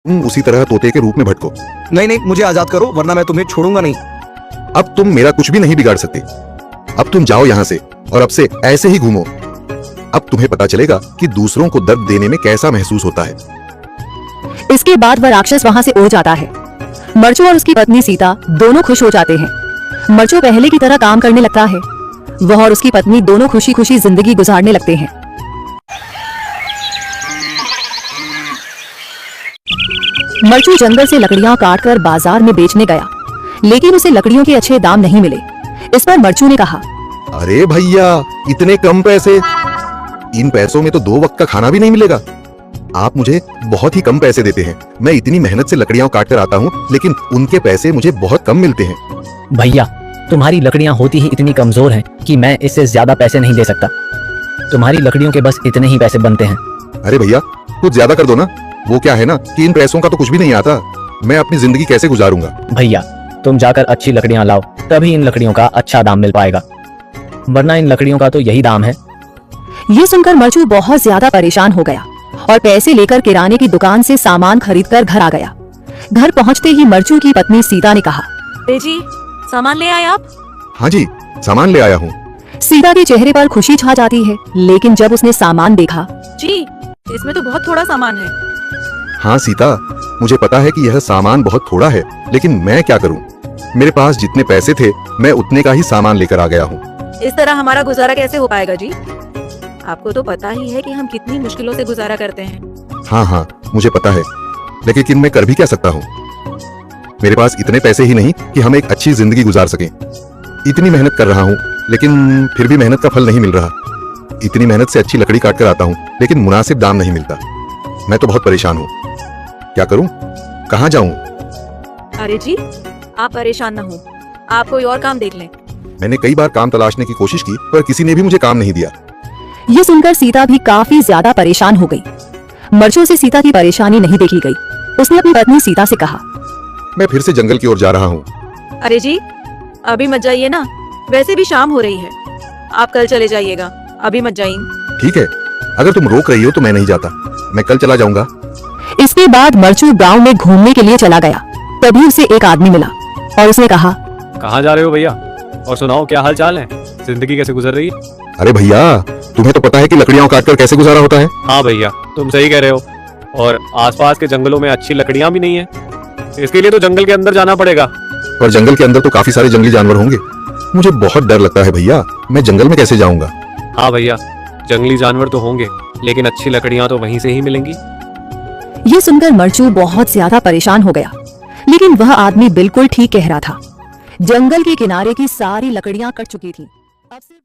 तुम उसी तरह तोते के रूप में भटको। नहीं नहीं, मुझे आजाद करो वरना मैं तुम्हें छोड़ूंगा नहीं। अब तुम मेरा कुछ भी नहीं बिगाड़ सकते। अब तुम जाओ यहाँ से और अब से ऐसे ही घूमो। अब तुम्हें पता चलेगा कि दूसरों को दर्द देने में कैसा महसूस होता है। इसके बाद वह राक्षस वहां से उड़ जाता है। मरचू और उसकी पत्नी सीता दोनों खुश हो जाते हैं। मरचू पहले की तरह काम करने लगता है। वह और उसकी पत्नी दोनों खुशी खुशी जिंदगी गुजारने लगते हैं। मरचू जंगल से लकड़ियां काटकर बाजार में बेचने गया, लेकिन उसे लकड़ियों के अच्छे दाम नहीं मिले। इस पर मरचू ने कहा, अरे भैया, इतने कम पैसे? इन पैसों में तो 2 वक्त का खाना भी नहीं मिलेगा। आप मुझे बहुत ही कम पैसे देते हैं। मैं इतनी मेहनत से लकड़ियां काट कर आता हूँ, लेकिन उनके पैसे मुझे बहुत कम मिलते हैं। भैया, तुम्हारी लकड़ियां होती ही इतनी कमजोर हैं कि मैं इससे ज्यादा पैसे नहीं दे सकता। तुम्हारी लकड़ियों के बस इतने ही पैसे बनते हैं। अरे भैया, कुछ ज्यादा कर दो ना। वो क्या है ना कि इन पैसों का तो कुछ भी नहीं आता। मैं अपनी जिंदगी कैसे गुजारूंगा? भैया, तुम जाकर अच्छी लकड़ियां लाओ, तभी इन लकड़ियों का अच्छा दाम मिल पाएगा, वरना इन लकड़ियों का तो यही दाम है। ये सुनकर मरचू बहुत ज्यादा परेशान हो गया और पैसे लेकर किराने की दुकान से सामान खरीदकर घर आ गया। घर पहुंचते ही मरचू की पत्नी सीता ने कहा, जी सामान ले आए आप? हाँ जी, सामान ले आया हूँ। सीता के चेहरे पर खुशी छा जाती है, लेकिन जब उसने सामान देखा, जी इसमें तो बहुत थोड़ा सामान है। हाँ सीता, मुझे पता है कि यह सामान बहुत थोड़ा है, लेकिन मैं क्या करूँ? मेरे पास जितने पैसे थे मैं उतने का ही सामान लेकर आ गया हूँ। इस तरह हमारा गुजारा कैसे हो पाएगा जी? आपको तो पता ही है कि हम कितनी मुश्किलों से गुजारा करते हैं। हाँ हाँ, मुझे पता है, लेकिन मैं कर भी क्या सकता हूँ? मेरे पास इतने पैसे ही नहीं कि हम एक अच्छी जिंदगी गुजार सकें। इतनी मेहनत कर रहा हूँ, लेकिन फिर भी मेहनत का फल नहीं मिल रहा। इतनी मेहनत से अच्छी लकड़ी काट कर आता हूँ, लेकिन मुनासिब दाम नहीं मिलता। मैं तो बहुत परेशान हूँ। क्या करूँ? कहाँ जाऊँ? अरे जी, आप परेशान न हो, आप कोई और काम देख लें। मैंने कई बार काम तलाशने की कोशिश की, पर किसी ने भी मुझे काम नहीं दिया। ये सुनकर सीता भी काफी ज्यादा परेशान हो गई। मरचू से सीता की परेशानी नहीं देखी गई। उसने अपनी पत्नी सीता से कहा, मैं फिर से जंगल की ओर जा रहा हूँ। अरे जी, अभी मत जाइए ना, वैसे भी शाम हो रही है। आप कल चले जाइएगा, अभी मत जाइए। ठीक है, अगर तुम रोक रही हो तो मैं नहीं जाता। मैं कल चला जाऊंगा। इसके बाद मरचू गांव में घूमने के लिए चला गया। तभी उसे एक आदमी मिला और उसने कहा, कहाँ जा रहे हो भैया? और सुनाओ, क्या हाल चाल है? जिंदगी कैसे गुजर रही है? अरे भैया, तुम्हें तो पता है कि लकड़ियां काटकर कैसे गुजारा होता है। हाँ भैया, तुम सही कह रहे हो। और आसपास के जंगलों में अच्छी लकड़ियां भी नहीं है। इसके लिए तो जंगल के अंदर जाना पड़ेगा। पर जंगल के अंदर तो काफी सारे जंगली जानवर होंगे। मुझे बहुत डर लगता है भैया, मैं जंगल में कैसे जाऊंगा? हाँ भैया, जंगली जानवर तो होंगे, लेकिन अच्छी लकड़ियां तो वहीं से ही मिलेंगी। ये सुनकर मरचू बहुत ज्यादा परेशान हो गया, लेकिन वह आदमी बिल्कुल ठीक कह रहा था। जंगल के किनारे की सारी लकड़ियां कट चुकी थी। अब सिर्फ